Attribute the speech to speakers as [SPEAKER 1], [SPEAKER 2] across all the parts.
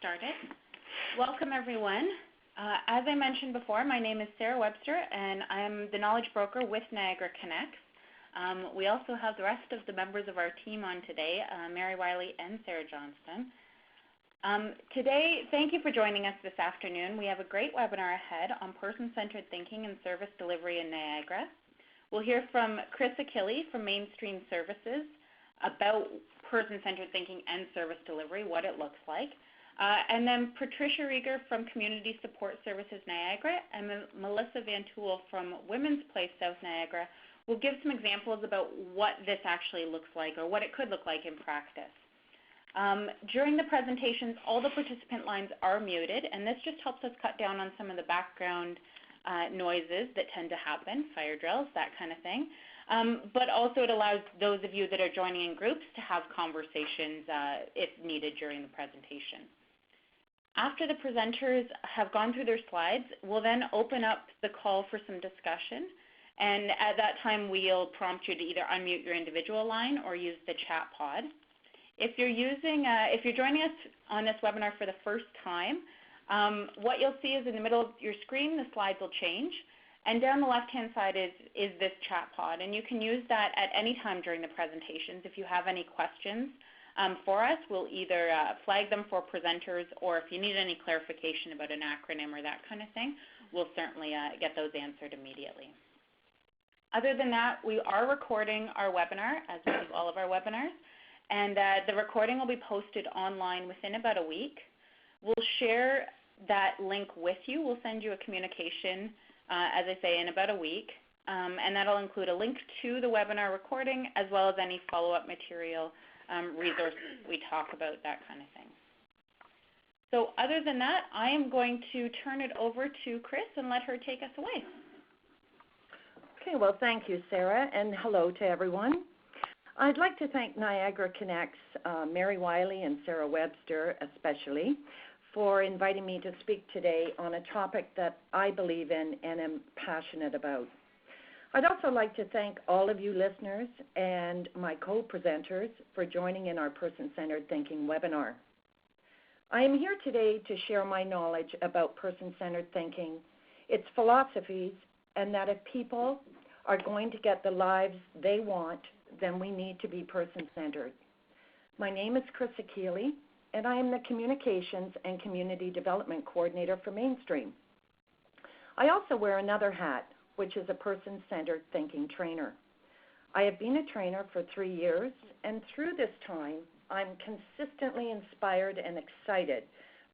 [SPEAKER 1] started. Welcome, everyone. As I mentioned before, my name is Sarah Webster, and I am the Knowledge Broker with Niagara Connects. We also have the rest of the members of our team on today, Mary Wiley and Sarah Johnston. Today, thank you for joining us this afternoon. We have a great webinar ahead on person-centered thinking and service delivery in Niagara. We'll hear from Chris Achille from Mainstream Services about person-centered thinking and service delivery, what it looks like. And then Patricia Rieger from Community Support Services Niagara and Melissa Van Tool from Women's Place South Niagara will give some examples about what this actually looks like or what it could look like in practice. During the presentations, all the participant lines are muted, and this just helps us cut down on some of the background noises that tend to happen, fire drills, that kind of thing. But also it allows those of you that are joining in groups to have conversations if needed during the presentation. After the presenters have gone through their slides, we'll then open up the call for some discussion. And at that time, we'll prompt you to either unmute your individual line or use the chat pod. If you're joining us on this webinar for the first time, what you'll see is in the middle of your screen, the slides will change. And down the left-hand side is this chat pod. And you can use that at any time during the presentations. If you have any questions for us, we'll either flag them for presenters, or if you need any clarification about an acronym or that kind of thing, we'll certainly get those answered immediately. Other than that, we are recording our webinar, as we do all of our webinars. And the recording will be posted online within about a week. We'll share that link with you. We'll send you a communication, as I say, in about a week. And that'll include a link to the webinar recording as well as any follow-up material, resources we talk about, that kind of thing. So other than that, I am going to turn it over to Chris and let her take us away.
[SPEAKER 2] Okay, well, thank you, Sarah, and hello to everyone. I'd like to thank Niagara Connects, Mary Wiley and Sarah Webster especially, for inviting me to speak today on a topic that I believe in and am passionate about. I'd also like to thank all of you listeners and my co-presenters for joining in our Person-Centered Thinking webinar. I am here today to share my knowledge about person-centered thinking, its philosophies, and that if people are going to get the lives they want, then we need to be person-centered. My name is Chris Achille, and I am the Communications and Community Development Coordinator for Mainstream. I also wear another hat, which is a person-centered thinking trainer. I have been a trainer for 3 years, and through this time, I'm consistently inspired and excited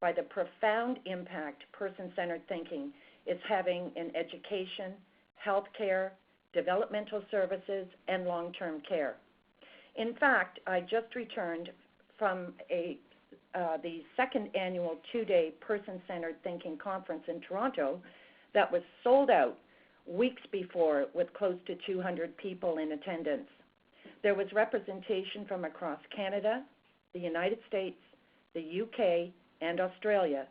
[SPEAKER 2] by the profound impact person-centered thinking is having in education, healthcare, developmental services, and long-term care. In fact, I just returned from the second annual 2-day Person-Centered Thinking Conference in Toronto that was sold out weeks before with close to 200 people in attendance. There was representation from across Canada, the United States, the UK, and Australia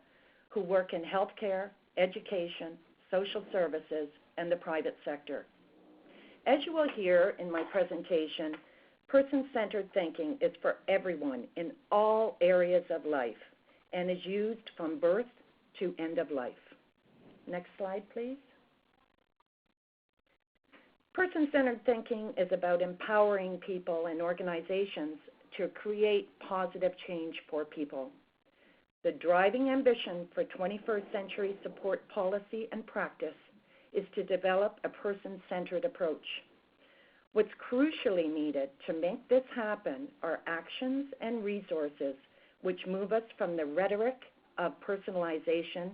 [SPEAKER 2] who work in healthcare, education, social services, and the private sector. As you will hear in my presentation, person-centered thinking is for everyone in all areas of life and is used from birth to end of life. Next slide, please. Person-centered thinking is about empowering people and organizations to create positive change for people. The driving ambition for 21st century support policy and practice is to develop a person-centered approach. What's crucially needed to make this happen are actions and resources which move us from the rhetoric of personalization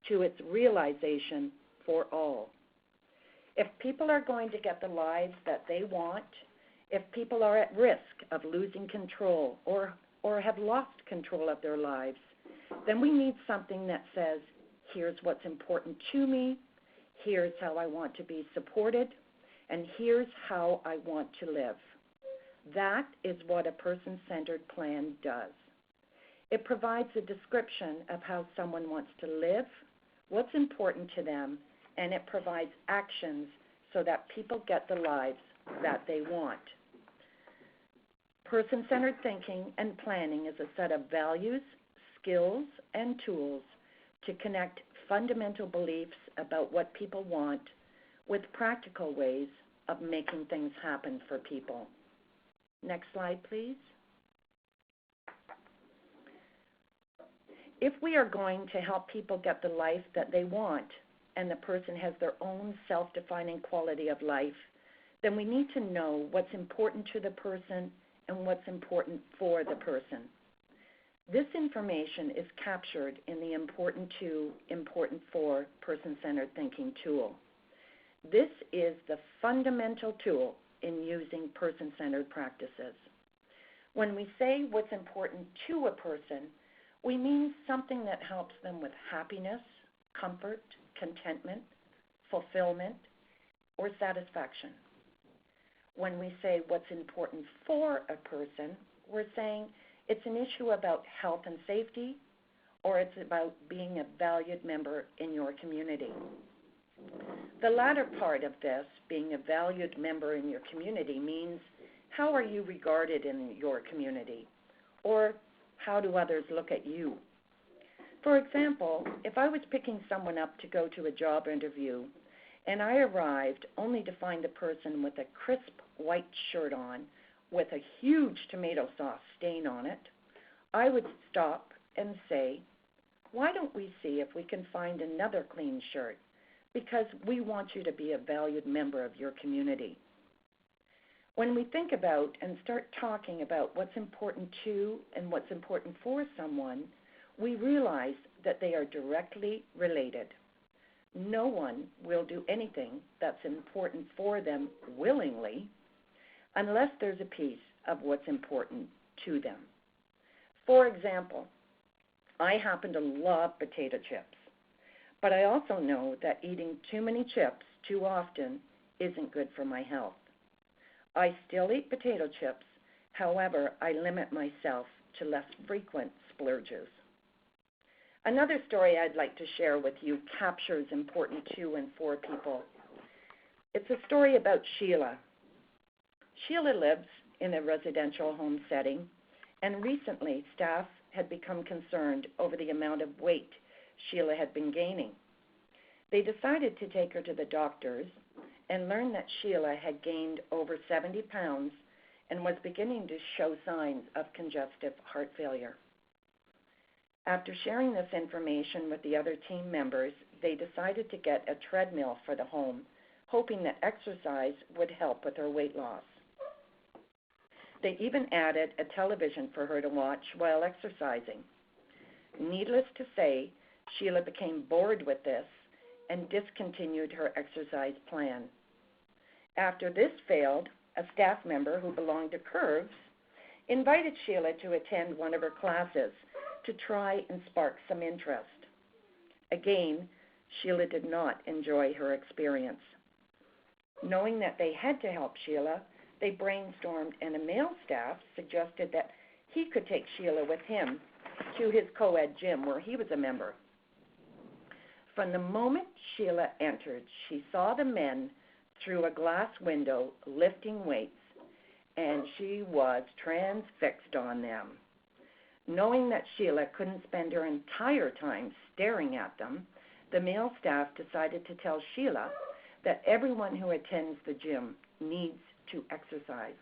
[SPEAKER 2] to its realization for all. If people are going to get the lives that they want, if people are at risk of losing control or have lost control of their lives, then we need something that says, here's what's important to me, here's how I want to be supported, and here's how I want to live. That is what a person-centered plan does. It provides a description of how someone wants to live, what's important to them, and it provides actions so that people get the lives that they want. Person-centered thinking and planning is a set of values, skills, and tools to connect fundamental beliefs about what people want with practical ways of making things happen for people. Next slide, please. If we are going to help people get the life that they want, and the person has their own self-defining quality of life, then we need to know what's important to the person and what's important for the person. This information is captured in the Important To, Important For Person-Centered Thinking tool. This is the fundamental tool in using person-centered practices. When we say what's important to a person, we mean something that helps them with happiness, comfort, contentment, fulfillment, or satisfaction. When we say what's important for a person, we're saying it's an issue about health and safety, or it's about being a valued member in your community. The latter part of this, being a valued member in your community, means how are you regarded in your community, or how do others look at you? For example, if I was picking someone up to go to a job interview and I arrived only to find the person with a crisp white shirt on with a huge tomato sauce stain on it, I would stop and say, why don't we see if we can find another clean shirt? Because we want you to be a valued member of your community. When we think about and start talking about what's important to and what's important for someone, we realize that they are directly related. No one will do anything that's important for them willingly unless there's a piece of what's important to them. For example, I happen to love potato chips, but I also know that eating too many chips too often isn't good for my health. I still eat potato chips, however, I limit myself to less frequent splurges. Another story I'd like to share with you captures important to and for people. It's a story about Sheila. Sheila lives in a residential home setting, and recently staff had become concerned over the amount of weight Sheila had been gaining. They decided to take her to the doctors and learned that Sheila had gained over 70 pounds and was beginning to show signs of congestive heart failure. After sharing this information with the other team members, they decided to get a treadmill for the home, hoping that exercise would help with her weight loss. They even added a television for her to watch while exercising. Needless to say, Sheila became bored with this and discontinued her exercise plan. After this failed, a staff member who belonged to Curves invited Sheila to attend one of her classes to try and spark some interest. Again, Sheila did not enjoy her experience. Knowing that they had to help Sheila, they brainstormed, and a male staff suggested that he could take Sheila with him to his co-ed gym where he was a member. From the moment Sheila entered, she saw the men through a glass window lifting weights, and she was transfixed on them. Knowing that Sheila couldn't spend her entire time staring at them, the male staff decided to tell Sheila that everyone who attends the gym needs to exercise.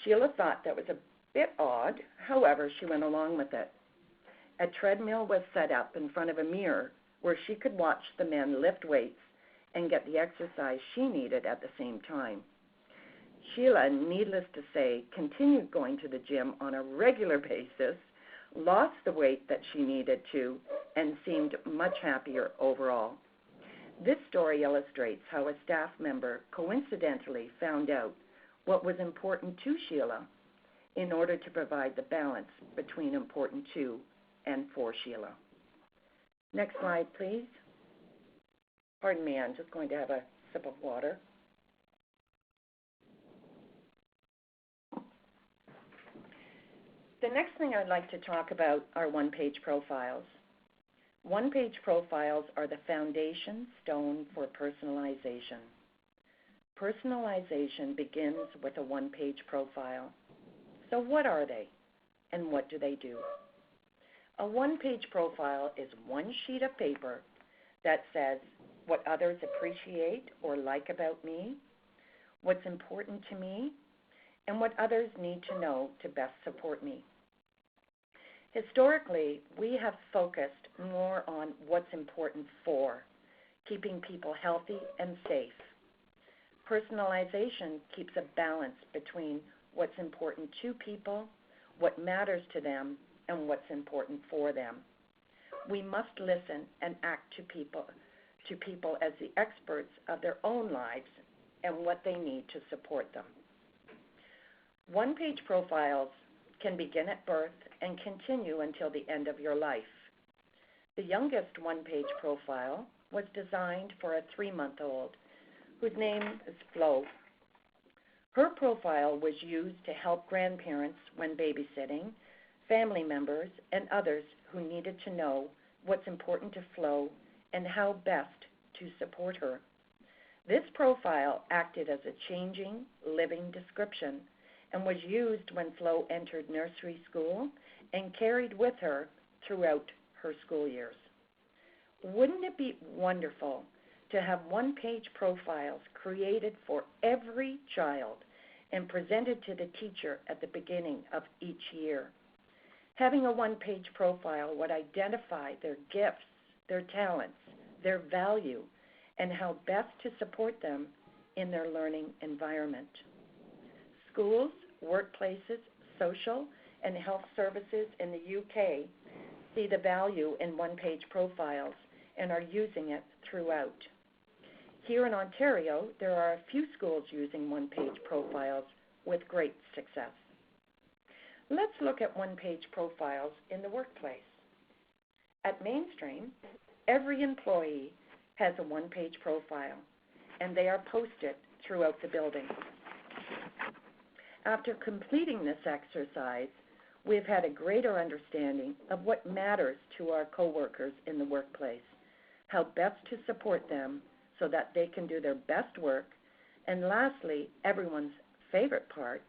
[SPEAKER 2] Sheila thought that was a bit odd, however, she went along with it. A treadmill was set up in front of a mirror where she could watch the men lift weights and get the exercise she needed at the same time. Sheila, needless to say, continued going to the gym on a regular basis, lost the weight that she needed to, and seemed much happier overall. This story illustrates how a staff member coincidentally found out what was important to Sheila in order to provide the balance between important to and for Sheila. Next slide, please. Pardon me, I'm just going to have a sip of water. The next thing I'd like to talk about are OnePage Profiles. OnePage Profiles are the foundation stone for personalization. Personalization begins with a one-page profile. So what are they, and what do they do? A one-page profile is one sheet of paper that says what others appreciate or like about me, what's important to me, and what others need to know to best support me. Historically, we have focused more on what's important for keeping people healthy and safe. Personalization keeps a balance between what's important to people, what matters to them, and what's important for them. We must listen and act to people as the experts of their own lives and what they need to support them. One-page profiles can begin at birth and continue until the end of your life. The youngest one-page profile was designed for a 3-month-old whose name is Flo. Her profile was used to help grandparents when babysitting, family members, and others who needed to know what's important to Flo and how best to support her. This profile acted as a changing, living description and was used when Flo entered nursery school and carried with her throughout her school years. Wouldn't it be wonderful to have one-page profiles created for every child and presented to the teacher at the beginning of each year? Having a one-page profile would identify their gifts, their talents, their value, and how best to support them in their learning environment. Schools, workplaces, social, and health services in the UK see the value in one-page profiles and are using it throughout. Here in Ontario, there are a few schools using one-page profiles with great success. Let's look at one-page profiles in the workplace. At Mainstream, every employee has a one-page profile, and they are posted throughout the building. After completing this exercise, we've had a greater understanding of what matters to our coworkers in the workplace, how best to support them so that they can do their best work, and lastly, everyone's favorite part,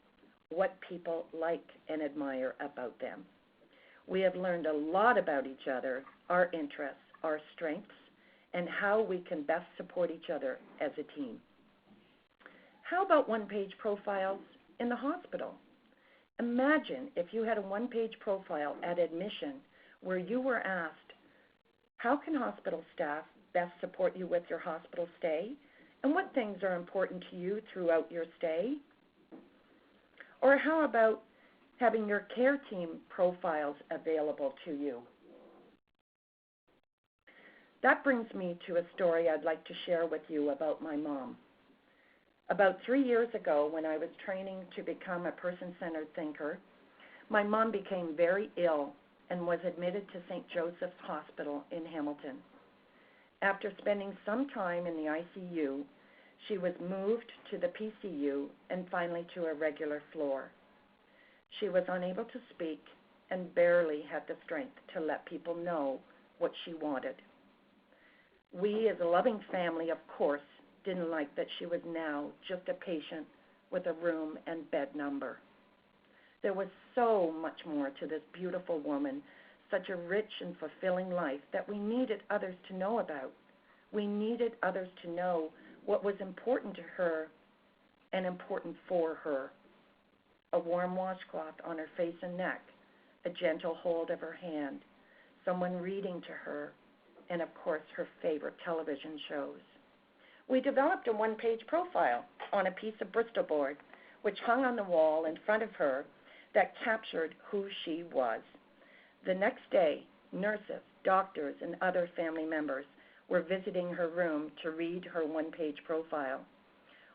[SPEAKER 2] what people like and admire about them. We have learned a lot about each other, our interests, our strengths, and how we can best support each other as a team. How about one-page profiles in the hospital? Imagine if you had a one-page profile at admission where you were asked, how can hospital staff best support you with your hospital stay, and what things are important to you throughout your stay? Or how about having your care team profiles available to you? That brings me to a story I'd like to share with you about my mom. About 3 years ago, when I was training to become a person-centered thinker, my mom became very ill and was admitted to St. Joseph's Hospital in Hamilton. After spending some time in the ICU, she was moved to the PCU and finally to a regular floor. She was unable to speak and barely had the strength to let people know what she wanted. We, as a loving family, of course, didn't like that she was now just a patient with a room and bed number. There was so much more to this beautiful woman, such a rich and fulfilling life that we needed others to know about. We needed others to know what was important to her and important for her. A warm washcloth on her face and neck, a gentle hold of her hand, someone reading to her, and of course her favorite television shows. We developed a one-page profile on a piece of Bristol board, which hung on the wall in front of her that captured who she was. The next day, nurses, doctors, and other family members were visiting her room to read her one-page profile.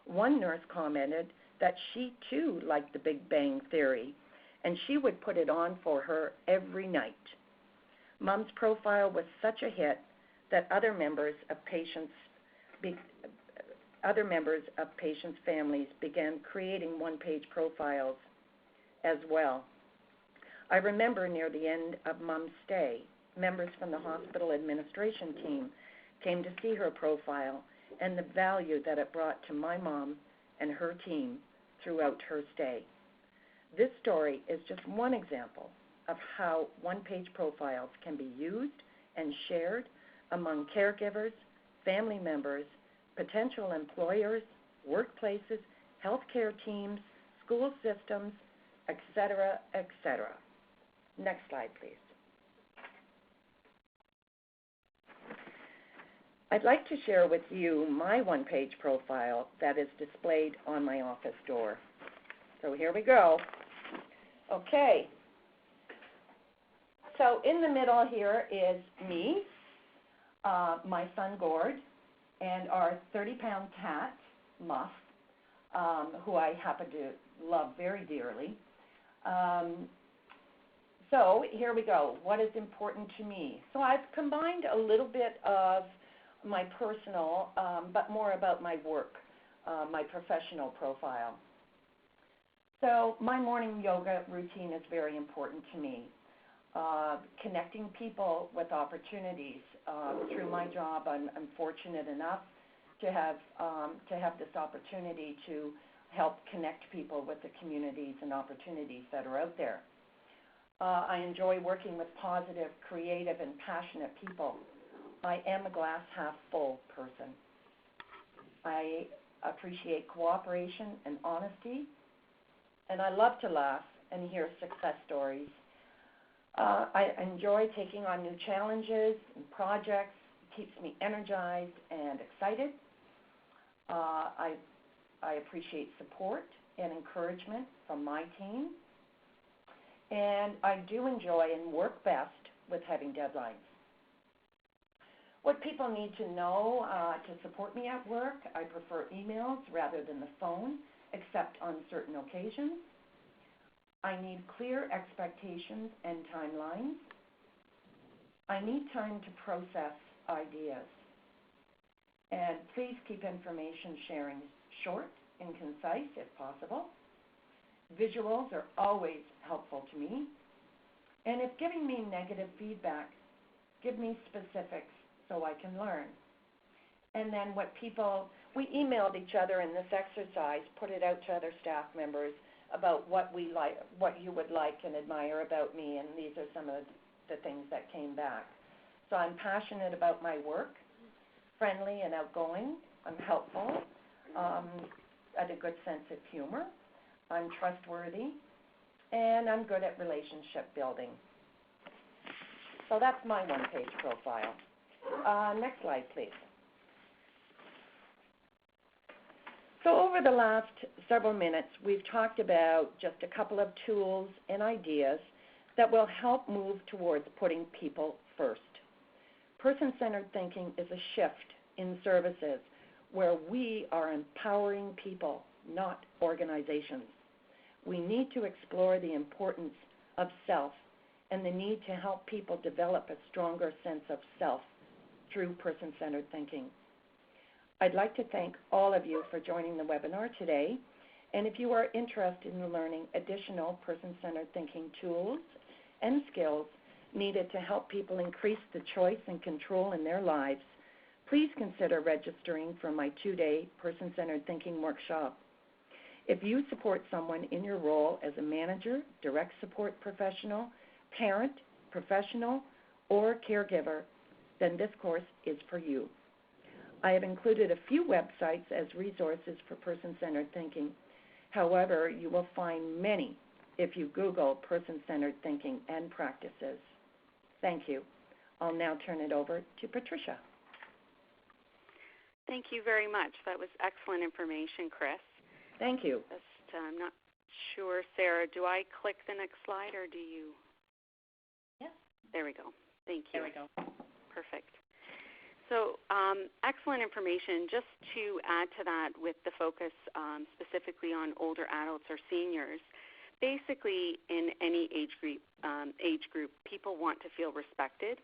[SPEAKER 2] One nurse commented that she too liked the Big Bang Theory, and she would put it on for her every night. Mom's profile was such a hit that other members of patients' families began creating one-page profiles as well. I remember near the end of Mom's stay, members from the hospital administration team came to see her profile and the value that it brought to my mom and her team throughout her stay. This story is just one example of how OnePage Profiles can be used and shared among caregivers, family members, potential employers, workplaces, healthcare teams, school systems, etc., etc. Next slide, please. I'd like to share with you my OnePage profile that is displayed on my office door. So here we go. Okay. So in the middle here is me, my son Gord, and our 30-pound cat, Muff, who I happen to love very dearly. So here we go. What is important to me? So I've combined a little bit of my personal, but more about my work, my professional profile. So my morning yoga routine is very important to me. Connecting people with opportunities. Through my job, I'm fortunate enough to have this opportunity to help connect people with the communities and opportunities that are out there. I enjoy working with positive, creative, and passionate people. I am a glass half full person. I appreciate cooperation and honesty, and I love to laugh and hear success stories. I enjoy taking on new challenges and projects. It keeps me energized and excited. I appreciate support and encouragement from my team. And I do enjoy and work best with having deadlines. What people need to know to support me at work, I prefer emails rather than the phone, except on certain occasions. I need clear expectations and timelines. I need time to process ideas. And please keep information sharing short and concise if possible. Visuals are always helpful to me. And if giving me negative feedback, give me specifics so I can learn. And then we emailed each other in this exercise, put it out to other staff members about what we like, what you would like and admire about me, and these are some of the things that came back. So I'm passionate about my work, friendly and outgoing, I'm helpful, I have a good sense of humor, I'm trustworthy, and I'm good at relationship building. So that's my OnePage profile. Next slide, please. So over the last several minutes, we've talked about just a couple of tools and ideas that will help move towards putting people first. Person-centered thinking is a shift in services where we are empowering people, not organizations. We need to explore the importance of self and the need to help people develop a stronger sense of self through person-centered thinking. I'd like to thank all of you for joining the webinar today, and if you are interested in learning additional person-centered thinking tools and skills needed to help people increase the choice and control in their lives, please consider registering for my 2-day person-centered thinking workshop. If you support someone in your role as a manager, direct support professional, parent, professional, or caregiver, then this course is for you. I have included a few websites as resources for person-centered thinking. However, you will find many if you Google person-centered thinking and practices. Thank you. I'll now turn it over to Patricia.
[SPEAKER 3] Thank you very much. That was excellent information, Chris.
[SPEAKER 2] Thank you.
[SPEAKER 3] I'm not sure, Sarah, do I click the next slide or do you?
[SPEAKER 1] Yes.
[SPEAKER 3] There we go. Thank you.
[SPEAKER 1] There we go.
[SPEAKER 3] Perfect. So excellent information. Just to add to that with the focus specifically on older adults or seniors, basically in any age group, people want to feel respected,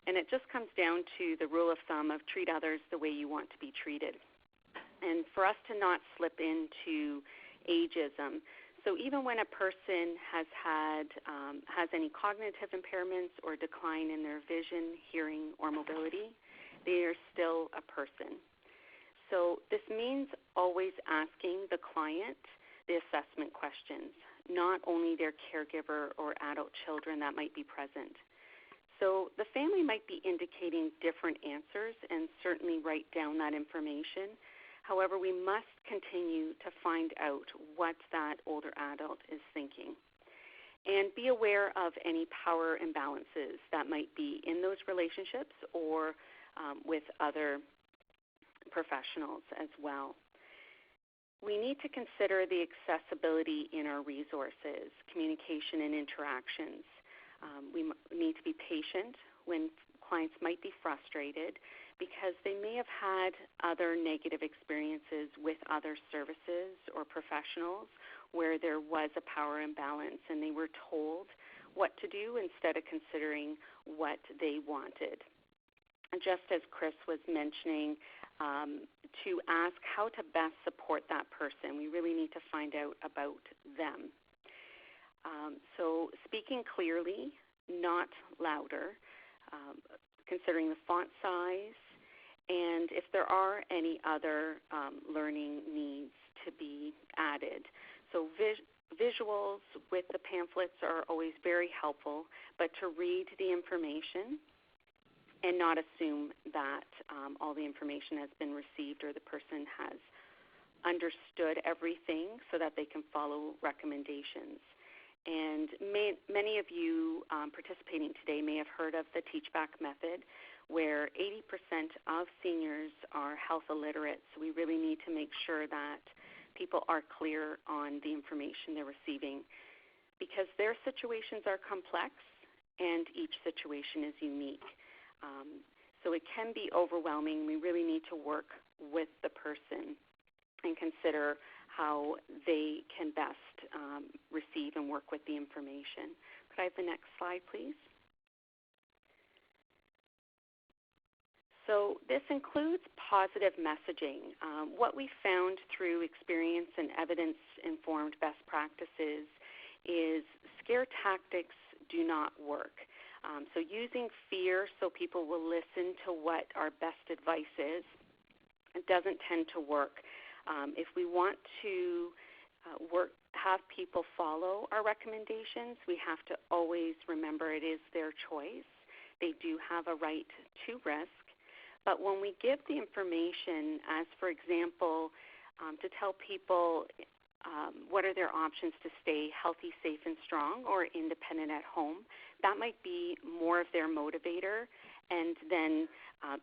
[SPEAKER 3] and it just comes down to the rule of thumb of treat others the way you want to be treated. And for us to not slip into ageism, so even when a person has any cognitive impairments or decline in their vision, hearing, or mobility, they are still a person. So this means always asking the client the assessment questions. not only their caregiver or adult children that might be present. So the family might be indicating different answers and certainly write down that information. However, we must continue to find out what that older adult is thinking. And be aware of any power imbalances that might be in those relationships or with other professionals as well. We need to consider the accessibility in our resources, communication and interactions. We need to be patient when clients might be frustrated because they may have had other negative experiences with other services or professionals where there was a power imbalance and they were told what to do instead of considering what they wanted. And just as Chris was mentioning, to ask how to best support that person. We really need to find out about them. So speaking clearly, not louder, considering the font size, and if there are any other learning needs to be added. So visuals with the pamphlets are always very helpful, but to read the information and not assume that all the information has been received or the person has understood everything so that they can follow recommendations. And many of you participating today may have heard of the Teach Back method, where 80% of seniors are health illiterate. So we really need to make sure that people are clear on the information they're receiving because their situations are complex and each situation is unique. So it can be overwhelming. We really need to work with the person and consider how they can best receive and work with the information. Could I have the next slide, please? So this includes positive messaging. What we found through experience and evidence-informed best practices is scare tactics do not work. So using fear so people will listen to what our best advice is, it doesn't tend to work. If we want to have people follow our recommendations, we have to always remember it is their choice. They do have a right to risk. But when we give the information, as for example, to tell people what are their options to stay healthy, safe, and strong or independent at home, that might be more of their motivator, and then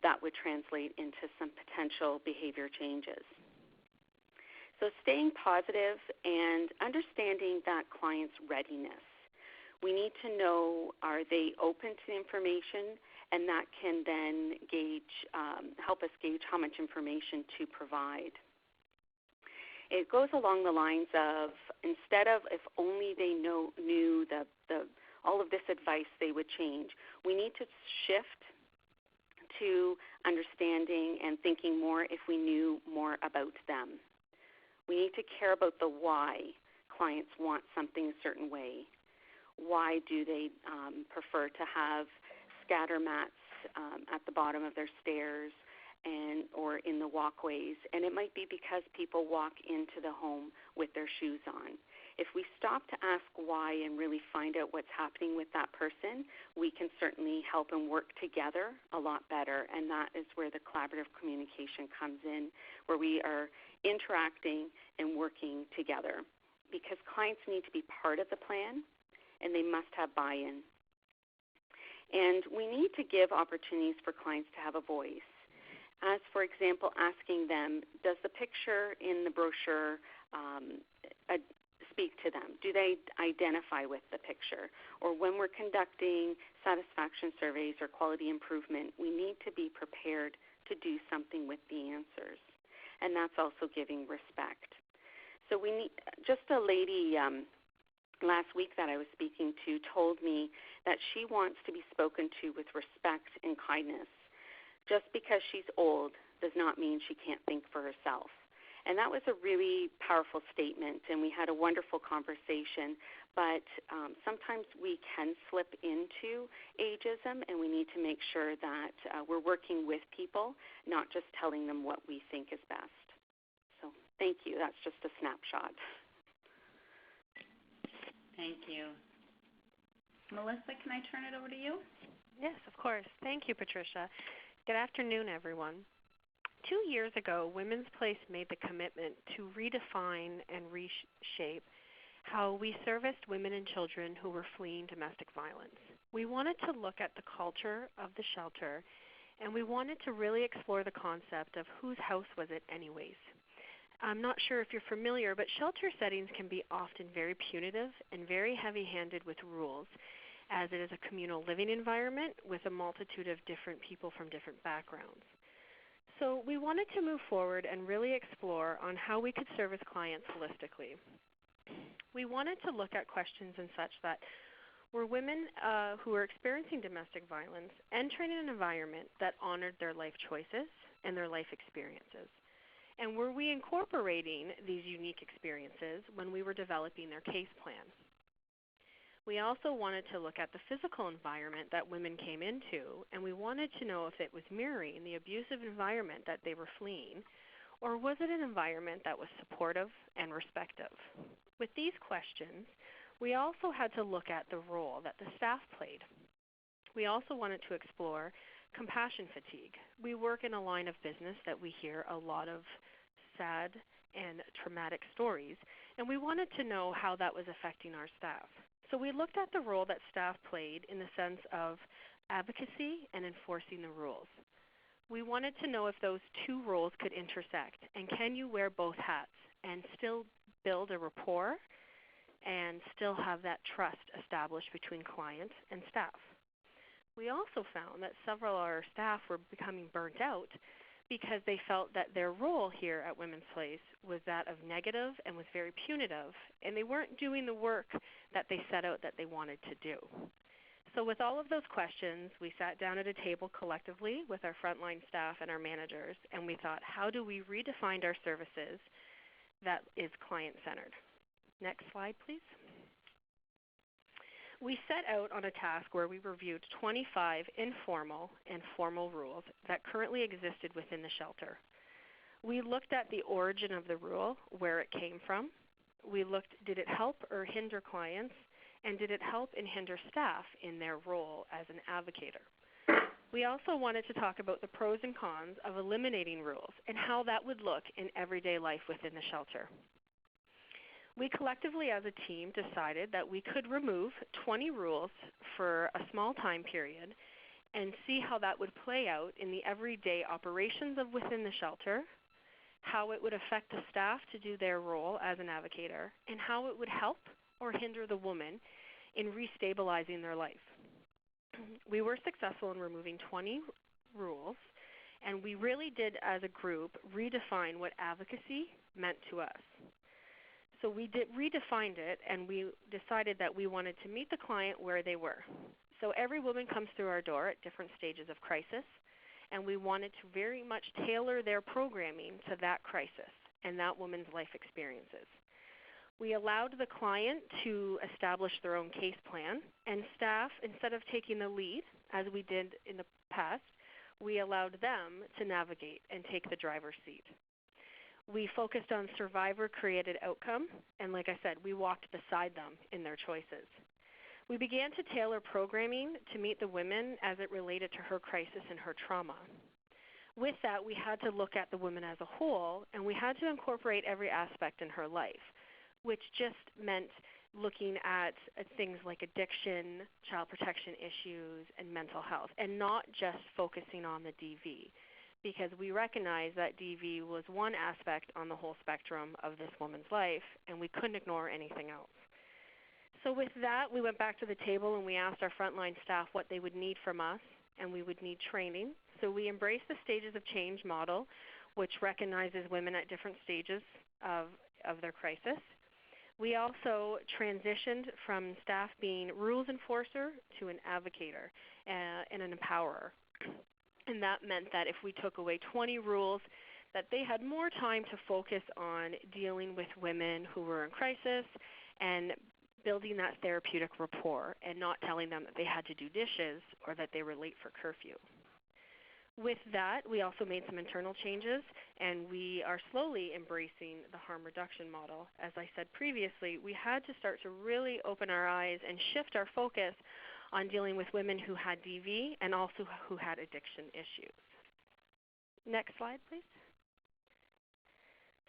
[SPEAKER 3] that would translate into some potential behavior changes. So staying positive and understanding that client's readiness. We need to know, are they open to the information, and that can then help us gauge how much information to provide. It goes along the lines of, instead of if only they knew all of this advice, they would change. We need to shift to understanding and thinking more if we knew more about them. We need to care about the why clients want something a certain way. Why do they prefer to have scatter mats at the bottom of their stairs or in the walkways? And it might be because people walk into the home with their shoes on. If we stop to ask why and really find out what's happening with that person, we can certainly help and work together a lot better, and that is where the collaborative communication comes in, where we are interacting and working together, because clients need to be part of the plan, and they must have buy-in. And we need to give opportunities for clients to have a voice. As, for example, asking them, does the picture in the brochure speak to them? Do they identify with the picture? Or when we're conducting satisfaction surveys or quality improvement, we need to be prepared to do something with the answers. And that's also giving respect. So we need, just a lady last week that I was speaking to told me that she wants to be spoken to with respect and kindness. Just because she's old does not mean she can't think for herself. And that was a really powerful statement, and we had a wonderful conversation. But sometimes we can slip into ageism, and we need to make sure that we're working with people, not just telling them what we think is best. So thank you. That's just a snapshot.
[SPEAKER 1] Thank you. Melissa, can I turn it over to you?
[SPEAKER 4] Yes, of course. Thank you, Patricia. Good afternoon, everyone. 2 years ago, Women's Place made the commitment to redefine and reshape how we serviced women and children who were fleeing domestic violence. We wanted to look at the culture of the shelter, and we wanted to really explore the concept of whose house was it anyways. I'm not sure if you're familiar, but shelter settings can be often very punitive and very heavy-handed with rules, as it is a communal living environment with a multitude of different people from different backgrounds. So we wanted to move forward and really explore on how we could service clients holistically. We wanted to look at questions and such that were women who were experiencing domestic violence entering an environment that honored their life choices and their life experiences? And were we incorporating these unique experiences when we were developing their case plan? We also wanted to look at the physical environment that women came into, and we wanted to know if it was mirroring the abusive environment that they were fleeing, or was it an environment that was supportive and respectful? With these questions, we also had to look at the role that the staff played. We also wanted to explore compassion fatigue. We work in a line of business that we hear a lot of sad and traumatic stories, and we wanted to know how that was affecting our staff. So we looked at the role that staff played in the sense of advocacy and enforcing the rules. We wanted to know if those two roles could intersect, and can you wear both hats and still build a rapport and still have that trust established between client and staff. We also found that several of our staff were becoming burnt out because they felt that their role here at Women's Place was that of negative and was very punitive, and they weren't doing the work that they set out that they wanted to do. So with all of those questions, we sat down at a table collectively with our frontline staff and our managers, and we thought, how do we redefine our services that is client-centered? Next slide, please. We set out on a task where we reviewed 25 informal and formal rules that currently existed within the shelter. We looked at the origin of the rule, where it came from. We looked, did it help or hinder clients, and did it help and hinder staff in their role as an advocator? We also wanted to talk about the pros and cons of eliminating rules and how that would look in everyday life within the shelter. We collectively as a team decided that we could remove 20 rules for a small time period and see how that would play out in the everyday operations of within the shelter, how it would affect the staff to do their role as an advocator, and how it would help or hinder the woman in restabilizing their life. We were successful in removing 20 rules, and we really did as a group redefine what advocacy meant to us. So we redefined it, and we decided that we wanted to meet the client where they were. So every woman comes through our door at different stages of crisis, and we wanted to very much tailor their programming to that crisis and that woman's life experiences. We allowed the client to establish their own case plan, and staff, instead of taking the lead, as we did in the past, we allowed them to navigate and take the driver's seat. We focused on survivor-created outcome, and like I said, we walked beside them in their choices. We began to tailor programming to meet the women as it related to her crisis and her trauma. With that, we had to look at the woman as a whole, and we had to incorporate every aspect in her life, which just meant looking at things like addiction, child protection issues, and mental health, and not just focusing on the DV, because we recognized that DV was one aspect on the whole spectrum of this woman's life, and we couldn't ignore anything else. So with that, we went back to the table and we asked our frontline staff what they would need from us, and we would need training. So we embraced the stages of change model, which recognizes women at different stages of their crisis. We also transitioned from staff being rules enforcer to an advocator and an empowerer. And that meant that if we took away 20 rules, that they had more time to focus on dealing with women who were in crisis and building that therapeutic rapport and not telling them that they had to do dishes or that they were late for curfew. With that, we also made some internal changes, and we are slowly embracing the harm reduction model. As I said previously, we had to start to really open our eyes and shift our focus on dealing with women who had DV and also who had addiction issues. Next slide, please.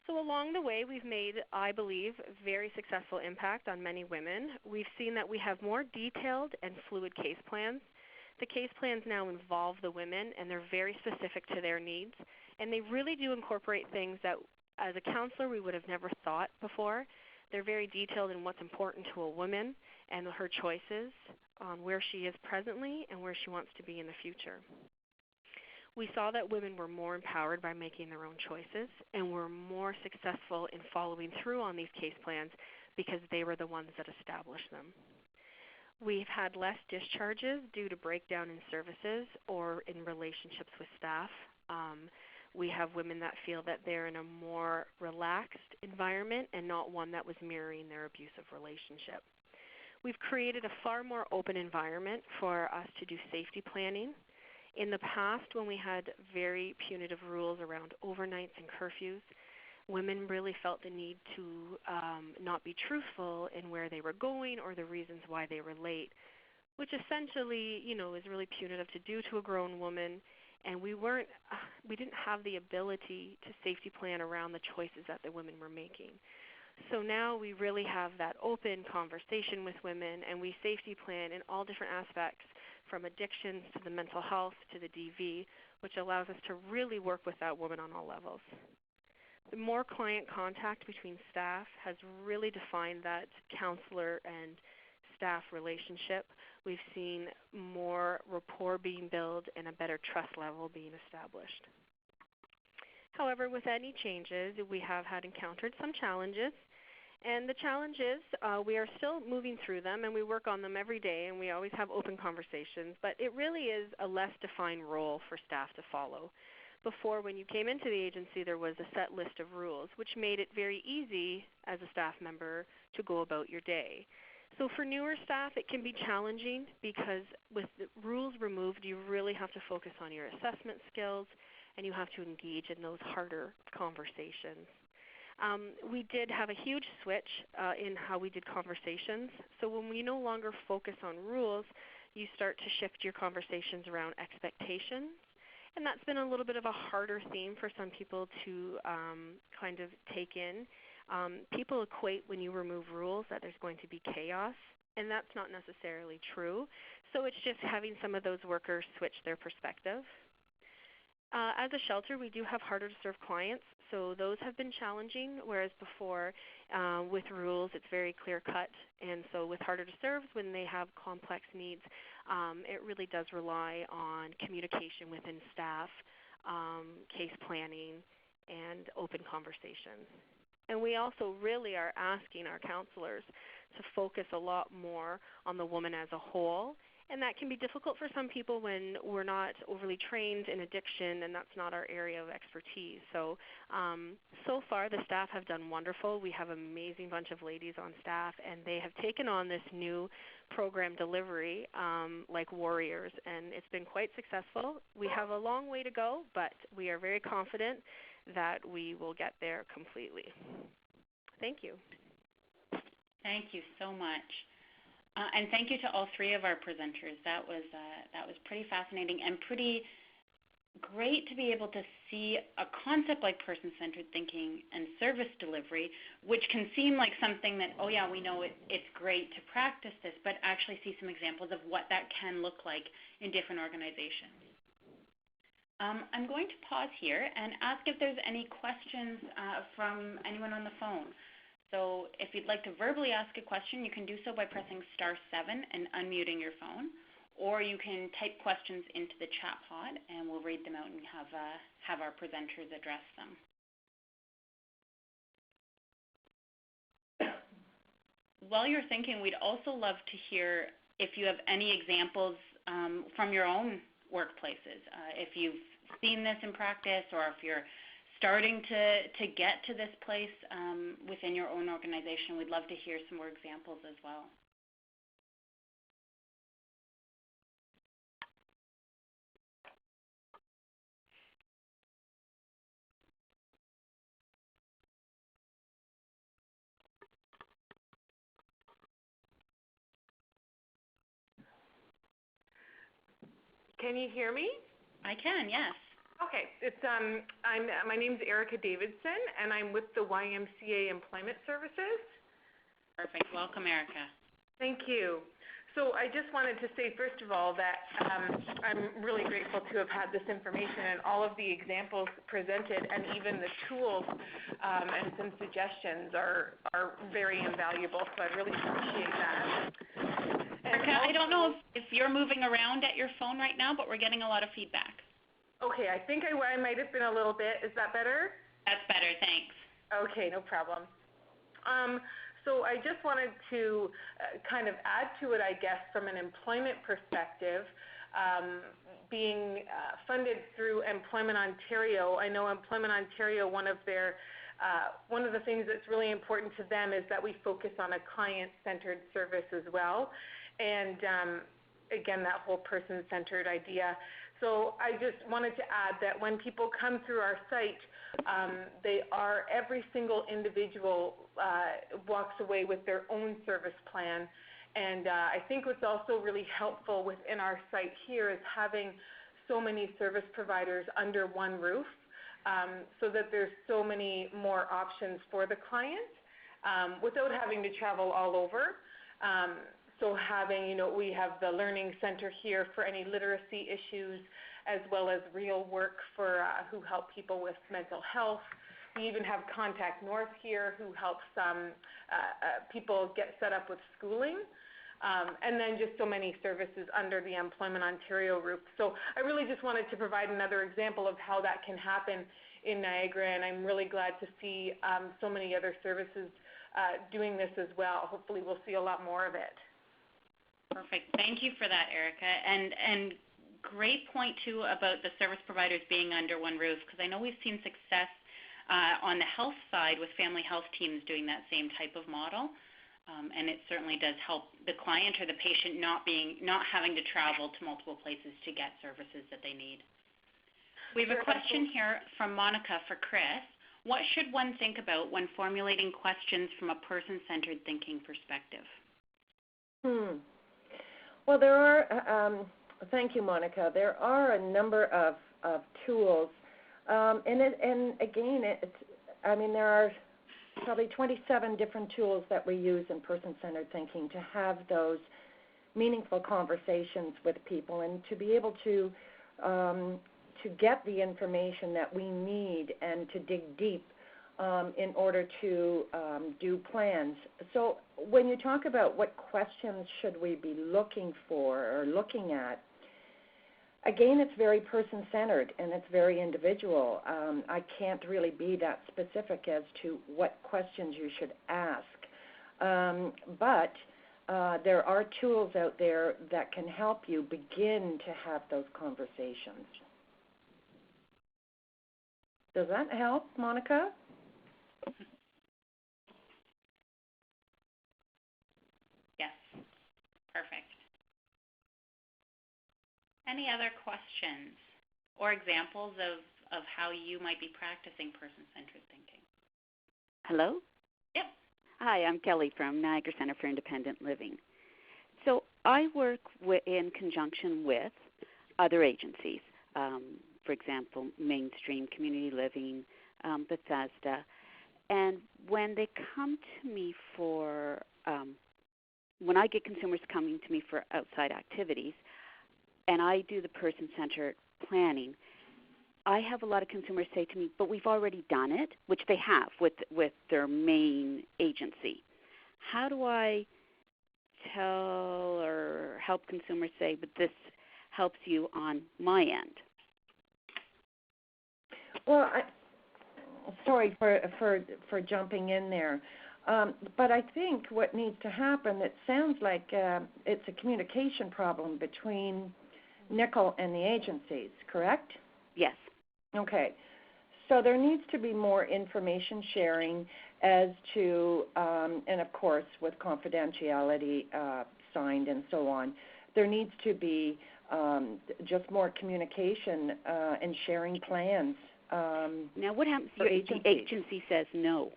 [SPEAKER 4] So along the way, we've made, I believe, very successful impact on many women. We've seen that we have more detailed and fluid case plans. The case plans now involve the women, and they're very specific to their needs. And they really do incorporate things that, as a counselor, we would have never thought before. They're very detailed in what's important to a woman and her choices on where she is presently and where she wants to be in the future. We saw that women were more empowered by making their own choices and were more successful in following through on these case plans because they were the ones that established them. We've had less discharges due to breakdown in services or in relationships with staff. We have women that feel that they're in a more relaxed environment and not one that was mirroring their abusive relationship. We've created a far more open environment for us to do safety planning. In the past, when we had very punitive rules around overnights and curfews, women really felt the need to not be truthful in where they were going or the reasons why they were late, which essentially, is really punitive to do to a grown woman. And we didn't have the ability to safety plan around the choices that the women were making. So now we really have that open conversation with women, and we safety plan in all different aspects, from addictions to the mental health to the DV, which allows us to really work with that woman on all levels. The more client contact between staff has really defined that counselor and staff relationship. We've seen more rapport being built and a better trust level being established. However, with any changes, we have encountered some challenges. And the challenges, we are still moving through them, and we work on them every day, and we always have open conversations. But it really is a less defined role for staff to follow. Before, when you came into the agency, there was a set list of rules, which made it very easy as a staff member to go about your day. So for newer staff, it can be challenging because with the rules removed, you really have to focus on your assessment skills, and you have to engage in those harder conversations. We did have a huge switch in how we did conversations. So when we no longer focus on rules, you start to shift your conversations around expectations. And that's been a little bit of a harder theme for some people to kind of take in. People equate when you remove rules that there's going to be chaos, and that's not necessarily true. So it's just having some of those workers switch their perspective. As a shelter, we do have harder to serve clients, so those have been challenging, whereas before with rules it's very clear-cut. And so with harder to serve, when they have complex needs, it really does rely on communication within staff, case planning, and open conversations. And we also really are asking our counselors to focus a lot more on the woman as a whole. And that can be difficult for some people when we're not overly trained in addiction, and that's not our area of expertise. So, so far the staff have done wonderful. We have an amazing bunch of ladies on staff, and they have taken on this new program delivery like warriors, and it's been quite successful. We have a long way to go, but we are very confident that we will get there completely. Thank you.
[SPEAKER 1] Thank you so much. And thank you to all three of our presenters. That was pretty fascinating and pretty great to be able to see a concept like person-centered thinking and service delivery, which can seem like something that, oh yeah, we know it's great to practice this, but actually see some examples of what that can look like in different organizations. I'm going to pause here and ask if there's any questions from anyone on the phone. So if you'd like to verbally ask a question, you can do so by pressing *7 and unmuting your phone, or you can type questions into the chat pod, and we'll read them out and have our presenters address them. While you're thinking, we'd also love to hear if you have any examples from your own workplaces. If you've seen this in practice, or if you're starting to get to this place within your own organization, we'd love to hear some more examples as well.
[SPEAKER 5] Can you hear me?
[SPEAKER 1] I can, yes.
[SPEAKER 5] Okay. My name's Erica Davidson, and I'm with the YMCA Employment Services.
[SPEAKER 1] Perfect. Welcome, Erica.
[SPEAKER 5] Thank you. So I just wanted to say, first of all, that I'm really grateful to have had this information and all of the examples presented, and even the tools and some suggestions are very invaluable. So I really appreciate that.
[SPEAKER 1] Erica, I don't know if you're moving around at your phone right now, but we're getting a lot of feedback.
[SPEAKER 5] Okay, I think I might have been a little bit. Is that better?
[SPEAKER 1] That's better, thanks.
[SPEAKER 5] Okay, no problem. So I just wanted to kind of add to it, I guess, from an employment perspective. Being funded through Employment Ontario, I know Employment Ontario, one of the things that's really important to them is that we focus on a client-centered service as well. And again, that whole person-centered idea. So I just wanted to add that when people come through our site, every single individual walks away with their own service plan. And I think what's also really helpful within our site here is having so many service providers under one roof, so that there's so many more options for the client without having to travel all over. So having, we have the Learning Center here for any literacy issues, as well as real work for who help people with mental health. We even have Contact North here, who helps people get set up with schooling. And then just so many services under the Employment Ontario roof. So I really just wanted to provide another example of how that can happen in Niagara, and I'm really glad to see so many other services doing this as well. Hopefully we'll see a lot more of it.
[SPEAKER 1] Perfect. Thank you for that, Erica. And great point, too, about the service providers being under one roof, because I know we've seen success on the health side with family health teams doing that same type of model. And it certainly does help the client or the patient not having to travel to multiple places to get services that they need. We have a question here from Monica for Chris. What should one think about when formulating questions from a person-centered thinking perspective?
[SPEAKER 2] Well, there are, thank you, Monica. There are a number of tools, and again, there are probably 27 different tools that we use in person-centered thinking to have those meaningful conversations with people and to be able to get the information that we need and to dig deep in order to do plans. So when you talk about what questions should we be looking for or looking at, again, it's very person-centered and it's very individual. I can't really be that specific as to what questions you should ask. But there are tools out there that can help you begin to have those conversations. Does that help, Monica?
[SPEAKER 1] Yes. Perfect. Any other questions or examples of how you might be practicing person-centered thinking?
[SPEAKER 6] Hello?
[SPEAKER 1] Yep.
[SPEAKER 6] Hi, I'm Kelly from Niagara Center for Independent Living. So I work in conjunction with other agencies, for example, Mainstream Community Living, Bethesda, and when they come to me for, when I get consumers coming to me for outside activities, and I do the person-centered planning, I have a lot of consumers say to me, but we've already done it, which they have with their main agency. How do I tell or help consumers say, but this helps you on my end?
[SPEAKER 2] Well, sorry for jumping in there, but I think what needs to happen, it sounds like it's a communication problem between Nickel and the agencies, correct?
[SPEAKER 6] Yes.
[SPEAKER 2] Okay. So there needs to be more information sharing as to, and of course with confidentiality signed and so on, there needs to be just more communication and sharing plans.
[SPEAKER 6] Now what happens if the agency says no?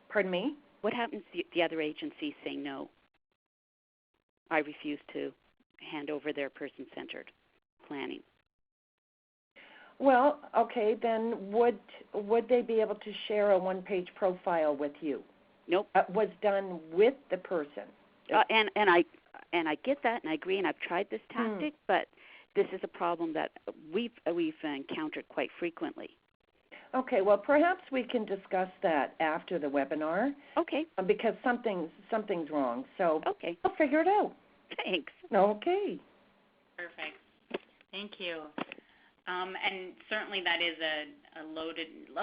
[SPEAKER 2] Pardon me?
[SPEAKER 6] What happens if the other agencies say no? I refuse to hand over their person-centered planning.
[SPEAKER 2] Well, okay, then would they be able to share a one-page profile with you?
[SPEAKER 6] Nope.
[SPEAKER 2] Was done with the person.
[SPEAKER 6] And I get that, and I agree, and I've tried this tactic, but this is a problem that we've encountered quite frequently.
[SPEAKER 2] Okay, well, perhaps we can discuss that after the webinar.
[SPEAKER 6] Okay.
[SPEAKER 2] Because something's wrong. So
[SPEAKER 6] okay,
[SPEAKER 2] I'll figure it out.
[SPEAKER 6] Thanks.
[SPEAKER 2] Okay.
[SPEAKER 1] Perfect. Thank you. And certainly that is a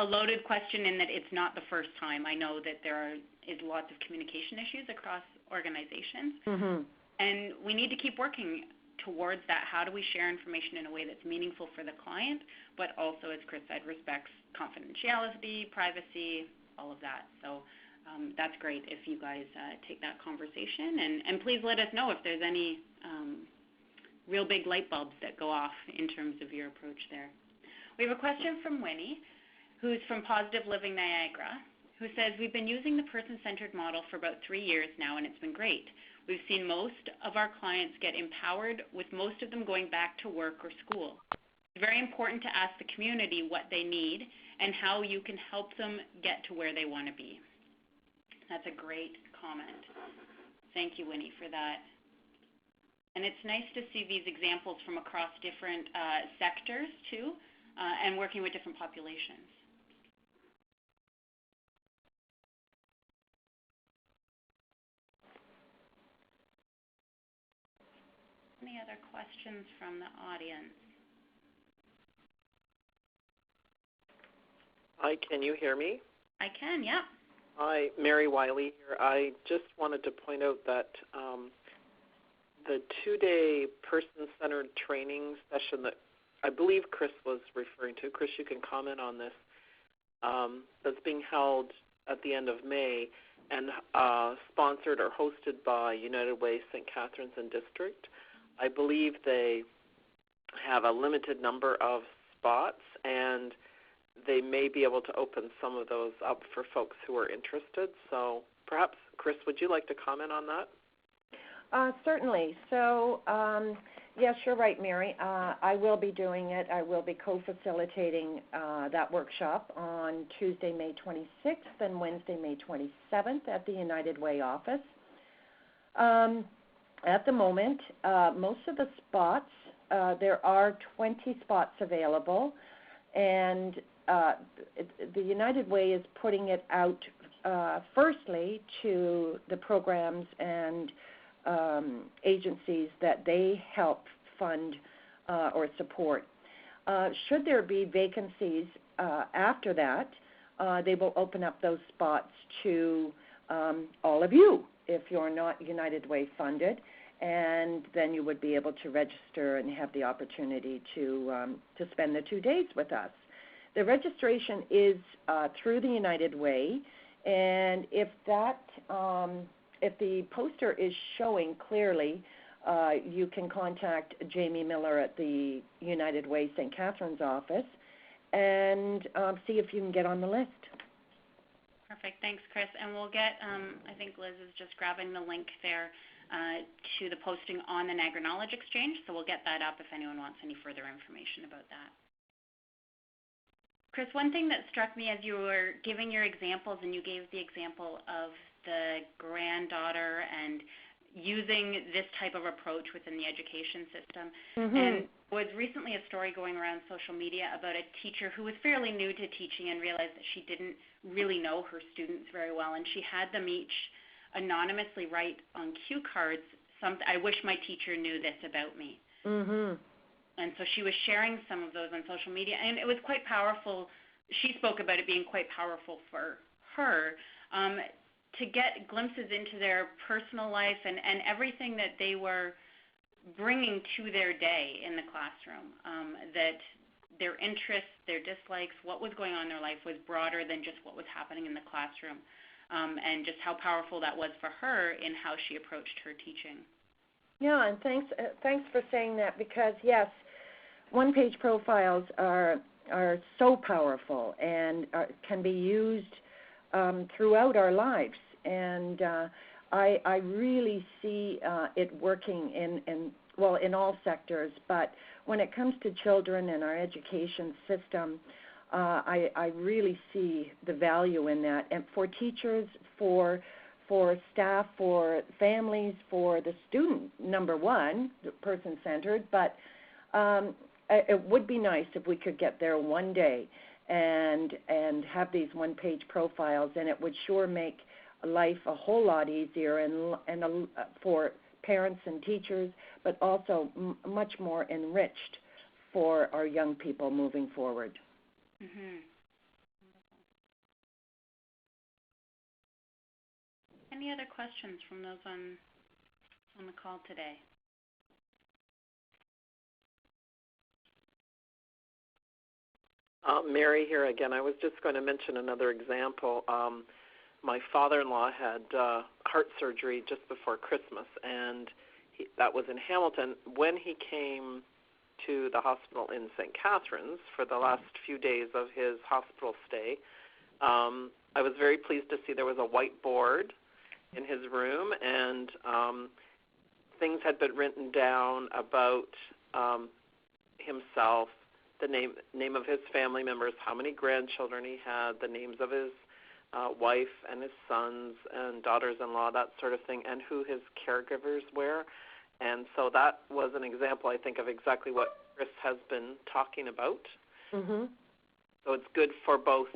[SPEAKER 1] loaded question in that it's not the first time. I know that there is lots of communication issues across organizations, and we need to keep working towards that. How do we share information in a way that's meaningful for the client, but also, as Chris said, respects confidentiality, privacy, all of that. So that's great if you guys take that conversation, and please let us know if there's any real big light bulbs that go off in terms of your approach there. We have a question from Winnie, who's from Positive Living Niagara, who says, we've been using the person-centered model for about 3 years now, and it's been great. We've seen most of our clients get empowered, with most of them going back to work or school. It's very important to ask the community what they need and how you can help them get to where they want to be. That's a great comment. Thank you, Winnie, for that. And it's nice to see these examples from across different sectors, too, and working with different populations. Any other questions from the audience?
[SPEAKER 7] Hi, can you hear me?
[SPEAKER 1] I can, yeah.
[SPEAKER 7] Hi, Mary Wiley here. I just wanted to point out that the 2-day person-centered training session that I believe Chris was referring to, Chris, you can comment on this, that's being held at the end of May and sponsored or hosted by United Way St. Catharines and District. I believe they have a limited number of spots, and they may be able to open some of those up for folks who are interested. So perhaps, Chris, would you like to comment on that?
[SPEAKER 2] Certainly. So, yes, you're right, Mary. I will be doing it. I will be co-facilitating that workshop on Tuesday, May 26th and Wednesday, May 27th at the United Way office. At the moment, most of the spots, there are 20 spots available, and the United Way is putting it out firstly to the programs and agencies that they help fund or support. Should there be vacancies after that, they will open up those spots to all of you if you're not United Way funded, and then you would be able to register and have the opportunity to spend the 2 days with us. The registration is through the United Way, and if that if the poster is showing clearly, you can contact Jamie Miller at the United Way St. Catharines office and see if you can get on the list.
[SPEAKER 1] Perfect. Thanks, Chris. And we'll get, I think Liz is just grabbing the link there to the posting on the Nagra Knowledge Exchange, so we'll get that up if anyone wants any further information about that. Chris, one thing that struck me as you were giving your examples, and you gave the example of the granddaughter and using this type of approach within the education system. And was recently a story going around social media about a teacher who was fairly new to teaching and realized that she didn't really know her students very well, and she had them each anonymously write on cue cards, I wish my teacher knew this about me. And so she was sharing some of those on social media, and it was quite powerful. She spoke about it being quite powerful for her to get glimpses into their personal life and everything that they were bringing to their day in the classroom, that their interests, their dislikes, what was going on in their life was broader than just what was happening in the classroom, and just how powerful that was for her in how she approached her teaching.
[SPEAKER 2] Yeah, and thanks for saying that, because yes, one-page profiles are so powerful and can be used throughout our lives, and I really see it working well, in all sectors, but when it comes to children and our education system, I really see the value in that. And for teachers, for staff, for families, for the student, number one, the person-centered, but it would be nice if we could get there one day and have these one-page profiles, and it would sure make life a whole lot easier and for parents and teachers, but also much more enriched for our young people moving forward.
[SPEAKER 1] Mm-hmm. Any other questions from those on the call today?
[SPEAKER 7] Mary here again. I was just going to mention another example. My father-in-law had heart surgery just before Christmas, and that was in Hamilton. When he came to the hospital in St. Catharines for the last few days of his hospital stay, I was very pleased to see there was a whiteboard in his room, and things had been written down about himself, the name of his family members, how many grandchildren he had, the names of his wife and his sons and daughters-in-law, that sort of thing, and who his caregivers were. And so that was an example, I think, of exactly what Chris has been talking about.
[SPEAKER 2] Mm-hmm.
[SPEAKER 7] So it's good for both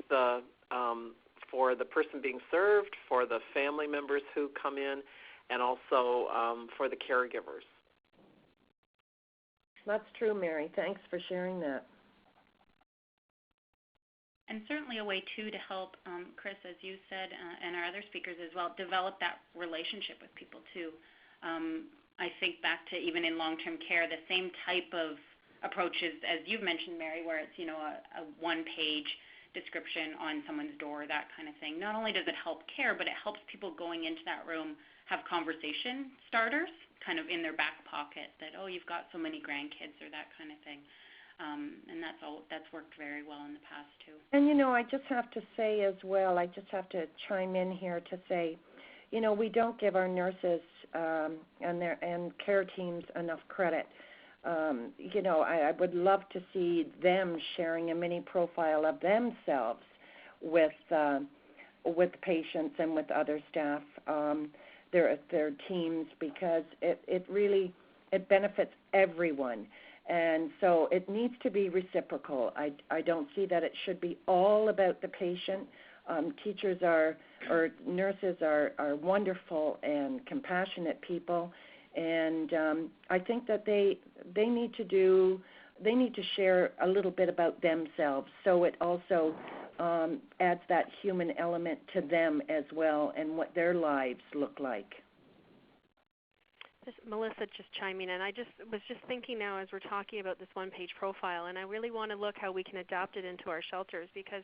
[SPEAKER 7] for the person being served, for the family members who come in, and also for the caregivers.
[SPEAKER 2] That's true, Mary. Thanks for sharing that.
[SPEAKER 1] And certainly a way, too, to help, Chris, as you said, and our other speakers as well, develop that relationship with people, too. I think back to even in long-term care, the same type of approaches as you've mentioned, Mary, where it's, a one-page description on someone's door, that kind of thing. Not only does it help care, but it helps people going into that room have conversation starters kind of in their back pocket that, oh, you've got so many grandkids or that kind of thing. And that's worked very well in the past, too.
[SPEAKER 2] And, I just have to say as well, I just have to chime in here to say, we don't give our nurses and care teams enough credit. I would love to see them sharing a mini profile of themselves with patients and with other staff, their teams, because it really benefits everyone. And so it needs to be reciprocal. I don't see that it should be all about the patient. Teachers or nurses are wonderful and compassionate people, and I think that they need to share a little bit about themselves, so it also adds that human element to them as well and what their lives look like.
[SPEAKER 4] Melissa just chiming in. I was just thinking now as we're talking about this one-page profile, and I really want to look how we can adapt it into our shelters, because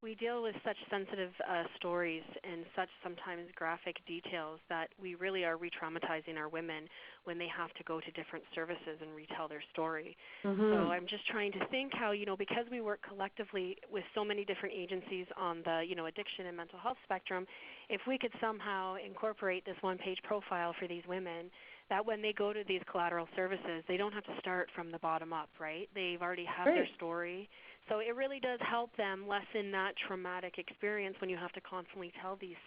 [SPEAKER 4] we deal with such sensitive stories and such sometimes graphic details that we really are re-traumatizing our women when they have to go to different services and retell their story.
[SPEAKER 2] Mm-hmm.
[SPEAKER 4] So I'm just trying to think how, because we work collectively with so many different agencies on the, addiction and mental health spectrum, if we could somehow incorporate this one-page profile for these women, that when they go to these collateral services, they don't have to start from the bottom up, right? They've already have their story. So it really does help them lessen that traumatic experience when you have to constantly tell these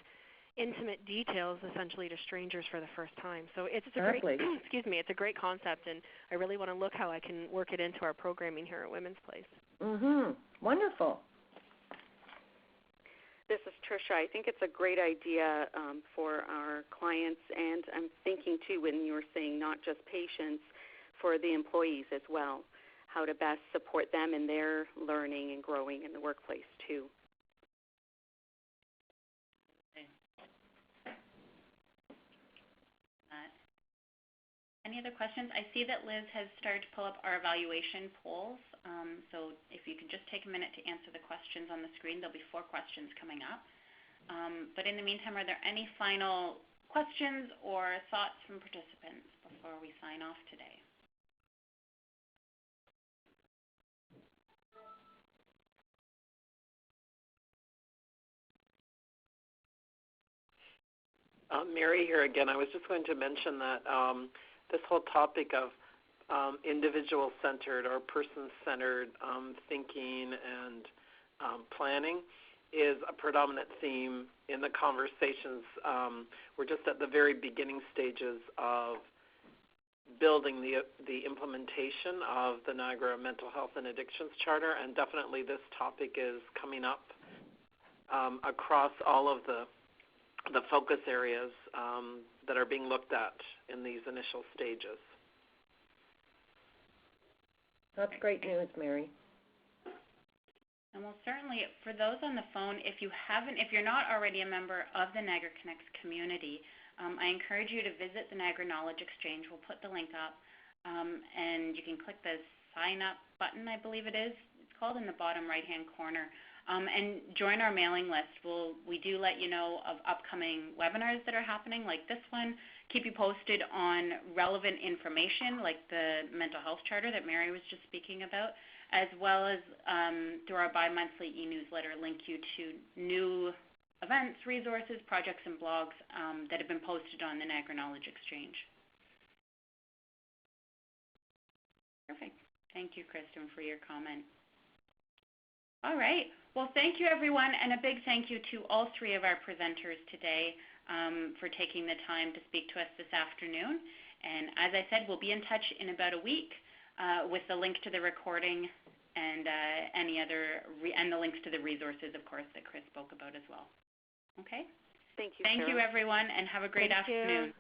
[SPEAKER 4] intimate details essentially to strangers for the first time. So it's a great, it's a great concept, and I really want to look how I can work it into our programming here at Women's Place.
[SPEAKER 2] Mm-hmm. Wonderful.
[SPEAKER 3] This is Tricia. I think it's a great idea for our clients, and I'm thinking, too, when you were saying not just patients, for the employees as well, how to best support them in their learning and growing in the workplace, too.
[SPEAKER 1] Any other questions? I see that Liz has started to pull up our evaluation polls. So if you could just take a minute to answer the questions on the screen, there'll be 4 questions coming up. But in the meantime, are there any final questions or thoughts from participants before we sign off today?
[SPEAKER 7] Mary here again. I was just going to mention that this whole topic of individual-centered or person-centered thinking and planning is a predominant theme in the conversations. We're just at the very beginning stages of building the implementation of the Niagara Mental Health and Addictions Charter, and definitely this topic is coming up across all of the focus areas that are being looked at in these initial stages.
[SPEAKER 2] That's great news, Mary.
[SPEAKER 1] And well, certainly for those on the phone, if you're not already a member of the Niagara Connects community, I encourage you to visit the Niagara Knowledge Exchange. We'll put the link up, and you can click the sign up button, I believe it is. It's called in the bottom right-hand corner, and join our mailing list. We do let you know of upcoming webinars that are happening, like this one. Keep you posted on relevant information, like the mental health charter that Mary was just speaking about, as well as through our bi-monthly e-newsletter, link you to new events, resources, projects, and blogs that have been posted on the Nagra Knowledge Exchange. Perfect. Thank you, Kristen, for your comment. All right. Well, thank you, everyone, and a big thank you to all three of our presenters today for taking the time to speak to us this afternoon. And as I said, we'll be in touch in about a week with the link to the recording and the links to the resources, of course, that Chris spoke about as well. Okay?
[SPEAKER 3] Thank you,
[SPEAKER 1] Thank you, everyone, and have a great afternoon.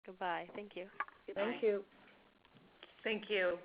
[SPEAKER 4] Goodbye. Thank you.
[SPEAKER 2] Thank you.
[SPEAKER 5] Thank you.